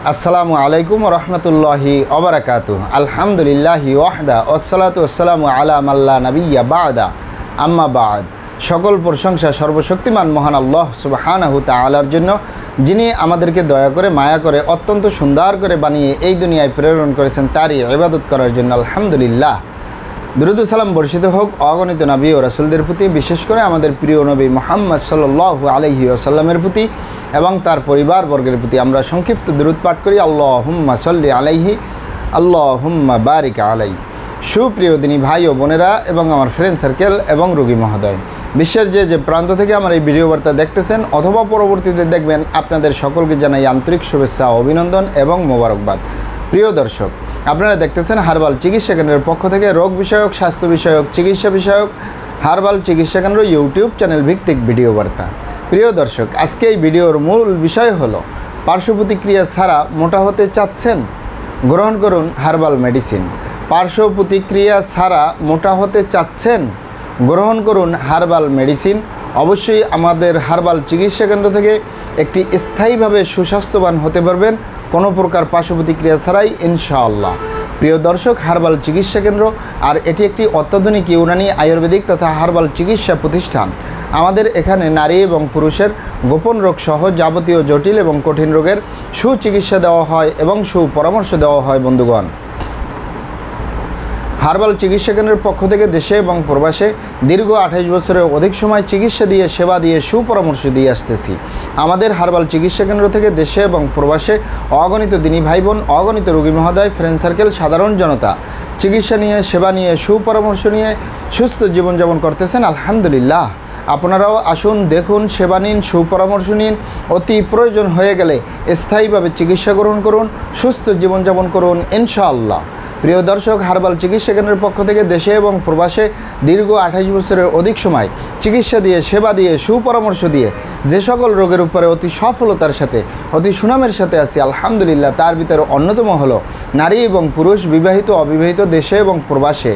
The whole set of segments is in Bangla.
আসসালামু আলাইকুম রহমতুল্লাহি ওবারাকাতু। আলহামদুলিল্লাহি ওয়াহদা ওয়াসসালাতু ওয়াসসালামু আলা মাল্লা নাবিয়্যা বা'দা আম্মা বা'দ। সকল প্রশংসা সর্বশক্তিমান মহান আল্লাহ সুবহানাহু তাআলার জন্য, যিনি আমাদেরকে দয়া করে মায়া করে অত্যন্ত সুন্দর করে বানিয়ে এই দুনিয়ায় প্রেরণ করেছেন তারই ইবাদত করার জন্য আলহামদুলিল্লাহ। দুরূদ ও সালাম বর্ষিত হোক অগণিত নবী ও রাসূলদের প্রতি, বিশেষ করে আমাদের প্রিয় নবী মুহাম্মদ সাল্লাল্লাহু আলাইহি ওয়াসাল্লামের প্রতি এবং তার পরিবারবর্গের প্রতি। আমরা সংক্ষিপ্ত দুরূদ পাঠ করি, আল্লাহুম্মা সাল্লি আলাইহি আল্লাহুম্মা বারিক আলাইহি। সুপ্রিয় দিনী ভাই ও বোনেরা এবং আমার ফ্রেন্ড সার্কেল এবং রোগী মহোদয়, বিশ্বের যে প্রান্ত থেকে আমার এই ভিডিও বার্তা দেখতেছেন অথবা পরবর্তীতে দেখবেন, আপনাদের সকলকে জানাই আন্তরিক শুভেচ্ছা, অভিনন্দন এবং মোবারকবাদ। প্রিয় দর্শক, আপনারা দেখতেছেন হার্বাল চিকিৎসা কেন্দ্রের পক্ষ থেকে রোগ বিষয়ক, স্বাস্থ্য বিষয়ক, চিকিৎসা বিষয়ক হার্বাল চিকিৎসা কেন্দ্র ইউটিউব চ্যানেল ভিত্তিক ভিডিও বার্তা। প্রিয় দর্শক, আজকে এই ভিডিওর মূল বিষয় হলো পার্শ্ব প্রতিক্রিয়া ছাড়া মোটা হতে চাচ্ছেন, গ্রহণ করুন হার্বাল মেডিসিন। পার্শ্ব প্রতিক্রিয়া ছাড়া মোটা হতে চাচ্ছেন, গ্রহণ করুন হার্বাল মেডিসিন। অবশ্যই আমাদের হার্বাল চিকিৎসা কেন্দ্র থেকে একটি স্থায়ীভাবে সুস্বাস্থ্যবান হতে পারবেন কোনো প্রকার পার্শ্ব প্রতিক্রিয়া ছাড়াই ইনশাআল্লাহ। প্রিয় দর্শক, হার্বাল চিকিৎসা কেন্দ্র আর এটি একটি অত্যাধুনিক ইউনানি আয়ুর্বেদিক তথা হার্বাল চিকিৎসা প্রতিষ্ঠান। আমাদের এখানে নারী এবং পুরুষের গোপন রোগ সহ যাবতীয় জটিল এবং কঠিন রোগের সুচিকিৎসা দেওয়া হয় এবং সুপরামর্শ দেওয়া হয়। বন্ধুগণ, হার্বাল চিকিৎসা কেন্দ্রের পক্ষ থেকে দেশে এবং প্রবাসে দীর্ঘ 28 বছরের অধিক সময় চিকিৎসা দিয়ে, সেবা দিয়ে, সুপরামর্শ দিয়ে আসতেছি। আমাদের হার্বাল চিকিৎসা কেন্দ্র থেকে দেশে এবং প্রবাসে অগণিত দিনী ভাই বোন, অগণিত রোগী মহোদয়, ফ্রেন্ড সার্কেল, সাধারণ জনতা চিকিৎসা নিয়ে, সেবা নিয়ে, সুপরামর্শ নিয়ে সুস্থ জীবনযাপন করতেছেন আলহামদুলিল্লাহ। আপনারাও আসুন, দেখুন, সেবা নিন, সুপরামর্শ নিন। অতি প্রয়োজন হয়ে গেলে স্থায়ীভাবে চিকিৎসা গ্রহণ করুন, সুস্থ জীবনযাপন করুন ইনশাআল্লাহ। প্রিয় দর্শক, হার্বাল চিকিৎসা কেন্দ্রের পক্ষ থেকে দেশে এবং প্রবাসে দীর্ঘ 28 বছরের অধিক সময় চিকিৎসা দিয়ে, সেবা দিয়ে, সুপরামর্শ দিয়ে যে সকল রোগের উপরে অতি সফলতার সাথে, অতি সুনামের সাথে আছি আলহামদুলিল্লাহ, তার ভিতরে অন্যতম হলো নারী এবং পুরুষ, বিবাহিত অবিবাহিত, দেশে এবং প্রবাসে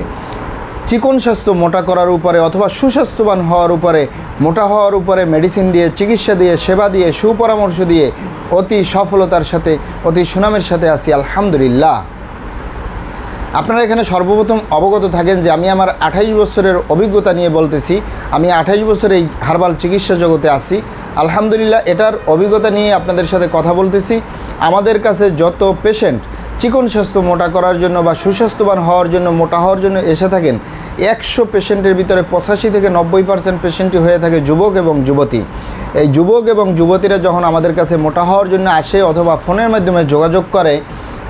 চিকন স্বাস্থ্য মোটা করার উপরে অথবা সুস্বাস্থ্যবান হওয়ার উপরে, মোটা হওয়ার উপরে মেডিসিন দিয়ে, চিকিৎসা দিয়ে, সেবা দিয়ে, সুপরামর্শ দিয়ে অতি সফলতার সাথে, অতি সুনামের সাথে আছি আলহামদুলিল্লাহ। আপনারা এখানে সর্বপ্রথম অবগত থাকেন যে আমি আমার 28 বছরের অভিজ্ঞতা নিয়ে বলতেছি। আমি 28 বছর এই হার্বাল চিকিৎসা জগতে আছি আলহামদুলিল্লাহ। এটার অভিজ্ঞতা নিয়ে আপনাদের সাথে কথা বলতেছি। আমাদের কাছে যত পেশেন্ট চিকন স্বাস্থ্য মোটা করার জন্য বা সুস্বাস্থ্যবান হওয়ার জন্য, মোটা হওয়ার জন্য এসে থাকেন, 100 পেশেন্টের ভিতরে 85 থেকে 90% পেশেন্টই হয়ে থাকে যুবক এবং যুবতী। এই যুবক এবং যুবতীরা যখন আমাদের কাছে মোটা হওয়ার জন্য আসে অথবা ফোনের মাধ্যমে যোগাযোগ করে,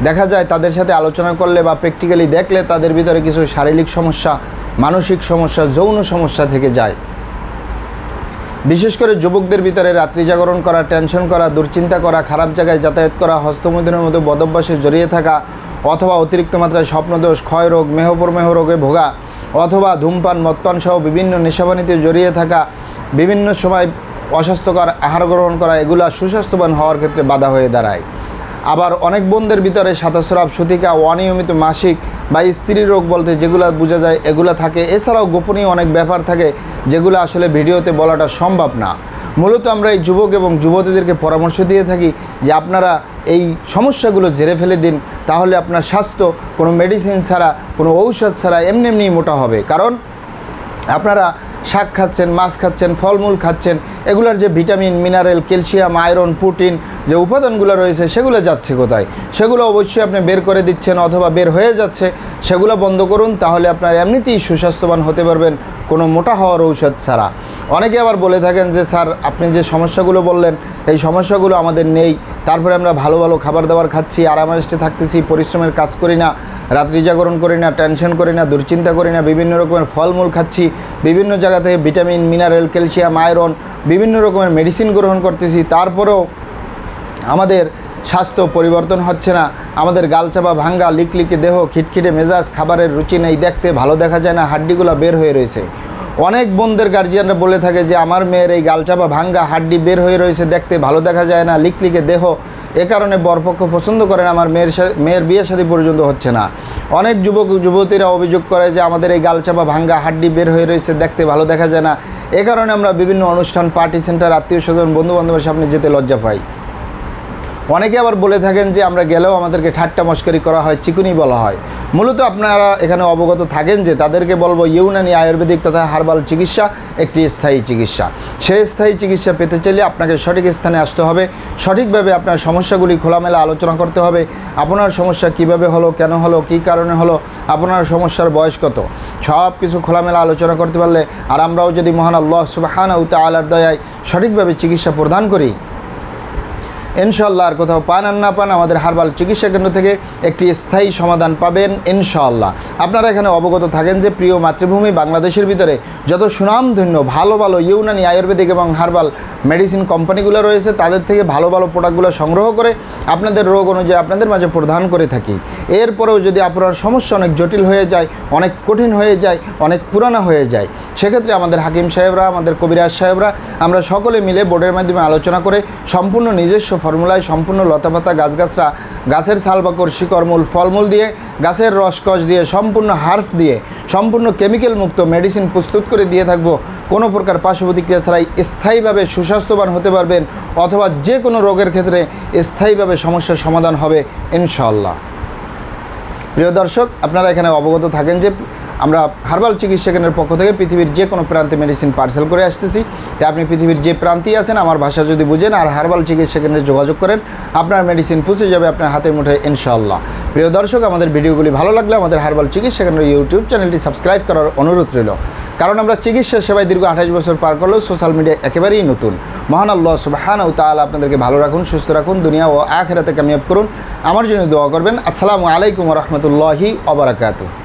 দেখা যায় তাদের সাথে আলোচনা করলে বা প্র্যাকটিক্যালি দেখলে তাদের ভিতরে কিছু শারীরিক সমস্যা, মানসিক সমস্যা, যৌন সমস্যা থেকে যায়। বিশেষ করে যুবকদের ভিতরে রাত্রি জাগরণ করা, টেনশন করা, দুশ্চিন্তা করা, খারাপ জায়গায় যাতায়াত করা, হস্তমৈথুনের মতো বদভ্যাসে জড়িয়ে থাকা, অথবা অতিরিক্ত মাত্রায় স্বপ্নদোষ, ক্ষয়রোগ, মেহপ্রমেহ রোগে ভোগা, অথবা ধূমপান, মদপান সহ বিভিন্ন নেশাবানিতে জড়িয়ে থাকা, বিভিন্ন সময় অস্বাস্থ্যকর আহার গ্রহণ করা, এগুলা সুস্বাস্থ্যবান হওয়ার ক্ষেত্রে বাধা হয়ে দাঁড়ায়। আবার অনেক বোনদের ভিতরে সাদাস্রাব, সূতিকা, অনিয়মিত মাসিক বা স্ত্রী রোগ বলতে যেগুলো বোঝা যায় এগুলো থাকে। এছাড়াও গোপনীয় অনেক ব্যাপার থাকে যেগুলো আসলে ভিডিওতে বলাটা সম্ভব না। মূলত আমরা এই যুবক এবং যুবতীদেরকে পরামর্শ দিয়ে থাকি যে আপনারা এই সমস্যাগুলো ঝেড়ে ফেলে দিন, তাহলে আপনার স্বাস্থ্য কোনো মেডিসিন ছাড়া, কোনো ঔষধ ছাড়া এমনি এমনি মোটা হবে। কারণ আপনারা শাক খাচ্ছেন, মাছ খাচ্ছেন, ফলমূল খাচ্ছেন, এগুলার যে vitamin, mineral, calcium, iron, protein যে উপাদানগুলো রয়েছে সেগুলো যাচ্ছে কোথায়? সেগুলো অবশ্যই আপনি বের করে দিচ্ছেন অথবা বের হয়ে যাচ্ছে, সেগুলো বন্ধ করুন। তাহলে আপনার এমনিতেই সুস্বাস্থ্যবান হতে পারবেন কোনো মোটা হওয়ার ঔষধ ছাড়া। অনেকে আবার বলে থাকেন যে স্যার আপনি যে সমস্যাগুলো বললেন এই সমস্যাগুলো আমাদের নেই, তারপরে আমরা ভালো ভালো খাবার দাবার খাচ্ছি, আরামায়েশে থাকতেছি, পরিশ্রমের কাজ করি না, রাত্রি জাগরণ করি না, টেনশন করি না, দুশ্চিন্তা করি না, বিভিন্ন রকমের ফলমূল খাচ্ছি, বিভিন্ন জায়গা থেকে ভিটামিন, মিনারেল, ক্যালসিয়াম, আয়রন, বিভিন্ন রকমের মেডিসিন গ্রহণ করতেছি, তারপরেও আমাদের স্বাস্থ্য পরিবর্তন হচ্ছে না। আমাদের গালচাপা, ভাঙ্গা, লিকলিকে দেহ, খিটখিটে মেজাজ, খাবারের রুচি নেই, দেখতে ভালো দেখা যায় না, হাড্ডিগুলো বের হয়ে রয়েছে। অনেক বোনদের গার্জিয়ানরা বলে থাকে যে আমার মেয়ের এই গালচাপা, ভাঙ্গা, হাড্ডি বের হয়ে রয়েছে, দেখতে ভালো দেখা যায় না, লিকলিকে দেহ, এ কারণে বরপক্ষ পছন্দ করেন, আমার মেয়ের বিয়ে শাদী পর্যন্ত হচ্ছে না। অনেক যুবক যুবতীরা অভিযোগ করে যে আমাদের এই গালচাপা, ভাঙ্গা, হাড্ডি বের হয়ে রয়েছে, দেখতে ভালো দেখা যায় না। এ কারণে আমরা বিভিন্ন অনুষ্ঠান, পার্টি সেন্টার, আত্মীয় স্বজন, বন্ধুবান্ধবের সামনে যেতে লজ্জা পাই। অনেকে আবার বলে থাকেন যে আমরা গেলেও আমাদেরকে ঠাট্টা মস্করি করা হয়, চিকুনি বলা হয়। মূলত আপনারা এখানে অবগত থাকেন যে তাদেরকে বলবো ইউনানি আয়ুর্বেদিক তথা হার্বাল চিকিৎসা একটি স্থায়ী চিকিৎসা। সেই স্থায়ী চিকিৎসা পেতে চাইলে আপনাকে সঠিক স্থানে আসতে হবে, সঠিকভাবে আপনার সমস্যাগুলি খোলামেলা আলোচনা করতে হবে। আপনার সমস্যা কিভাবে হলো, কেন হলো, কী কারণে হলো, আপনার সমস্যার বয়স কত, সব কিছু খোলামেলা আলোচনা করতে পারলে, আর আমরাও যদি মহান আল্লাহ সুবহানাহু ওয়া তাআলার দয়ায় সঠিকভাবে চিকিৎসা প্রদান করি, ইনশাআল্লাহ আর কোথাও পান আর না পান আমাদের হার্বাল চিকিৎসা কেন্দ্র থেকে একটি স্থায়ী সমাধান পাবেন ইনশাআল্লাহ। আপনারা এখানে অবগত থাকেন যে প্রিয় মাতৃভূমি বাংলাদেশের ভিতরে যত সুনামধন্য ভালো ভালো ইউনানি আয়ুর্বেদিক এবং হার্বাল মেডিসিন কোম্পানিগুলো রয়েছে তাদের থেকে ভালো ভালো প্রোডাক্টগুলো সংগ্রহ করে আপনাদের রোগ অনুযায়ী আপনাদের মাঝে প্রদান করে থাকি। এরপরেও যদি আপনার সমস্যা অনেক জটিল হয়ে যায়, অনেক কঠিন হয়ে যায়, অনেক পুরানো হয়ে যায়, সেক্ষেত্রে আমাদের হাকিম সাহেবরা, আমাদের কবিরাজ সাহেবরা আমরা সকলে মিলে বোর্ডের মাধ্যমে আলোচনা করে সম্পূর্ণ নিজস্ব ফর্মুলায় সম্পূর্ণ লতাপাতা গাছগাছরা, গাছের ছালবাকড় শিকড়মূল ফলমূল দিয়ে, গাছের রসকস দিয়ে, সম্পূর্ণ হার্ব দিয়ে, সম্পূর্ণ কেমিক্যাল মুক্ত মেডিসিন প্রস্তুত করে দিয়ে থাকবো। কোনো প্রকার পার্শ্ব প্রতিক্রিয়া ছাড়াই স্থায়ীভাবে সুস্বাস্থ্যবান হতে পারবেন, অথবা যে কোনো রোগের ক্ষেত্রে স্থায়ীভাবে সমস্যার সমাধান হবে ইনশাআল্লাহ। প্রিয় দর্শক, আপনারা এখানে অবগত থাকেন যে আমরা হার্বাল চিকিৎসা কেন্দ্রের পক্ষ থেকে পৃথিবীর যে কোনো প্রান্তে মেডিসিন পার্সেল করে আসতেছি। তাই আপনি পৃথিবীর যে প্রান্তেই আছেন আমার ভাষা যদি বুঝেন আর হার্বাল চিকিৎসা কেন্দ্রে যোগাযোগ করেন, আপনার মেডিসিন পৌঁছে যাবে আপনার হাতের মুঠোয় ইনশাআল্লাহ। প্রিয় দর্শক, আমাদের ভিডিওগুলি ভালো লাগলে আমাদের হার্বাল চিকিৎসা কেন্দ্রের ইউটিউব চ্যানেলটি সাবস্ক্রাইব করার অনুরোধ রইল। কারণ আমরা চিকিৎসা সেবায় দীর্ঘ 28 বছর পার করলেও সোশ্যাল মিডিয়া একেবারেই নতুন। মহান আল্লাহ সুবহানাহু ওয়া তাআলা আপনাদেরকে ভালো রাখুন, সুস্থ রাখুন, দুনিয়া ও আখিরাতে কামিয়াব করুন। আমার জন্য দোয়া করবেন। আসসালামু আলাইকুম ওয়া রাহমাতুল্লাহি ওয়া বারাকাতুহু।